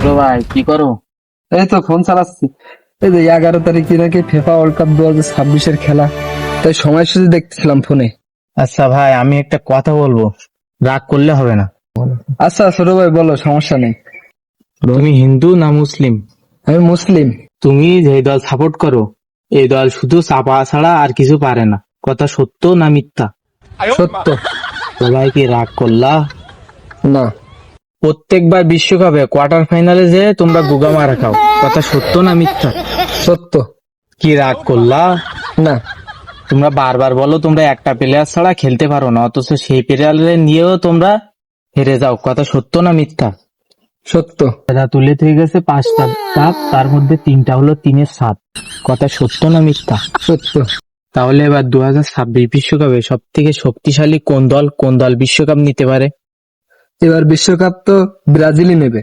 ছোট ভাই কি করো? এই তো ফোন চালাচ্ছি। এই যে 11 তারিখে নাকি ফিফা ওয়ার্ল্ড কাপ 2026-এর খেলা, তাই সময়সূচি দেখতেছিলাম ফোনে। আচ্ছা ভাই, আমি একটা কথা বলবো, রাগ করলে হবে না। আচ্ছা ছোট ভাই বলো, সমস্যা নেই। তুমি হিন্দু না মুসলিম? আমি মুসলিম। তুমি যে দল সাপোর্ট করো, এই দল শুধু চাপা ছাড়া আর কিছু পারে না। কথা সত্য না মিথ্যা? সত্য। সবাই কি রাগ করলা? না। প্রত্যেকবার বিশ্বকাপে কোয়ার্টার ফাইনালে যে তোমরা গুগা মারা খাও, কথা সত্য না মিথ্যা? সত্য। কি রাগ করলা? না। তোমরা বারবার বলো তোমরা একটা প্লেয়ার ছাড়া খেলতে পারো না, অথচ সেই প্লেয়ার নিয়েও তোমরা হেরে যাও, কথা সত্য না মিথ্যা? সত্য। দাদা তুলে হয়ে গেছে 5টা কাপ, তার মধ্যে 3টা হলো 3-এর 7, কথা সত্য না মিথ্যা? সত্য। তাহলে এবার 2026 বিশ্বকাপে সব থেকে শক্তিশালী কোন দল বিশ্বকাপ নিতে পারে? এবার বিশ্বকাপ তো ব্রাজিলই নেবে।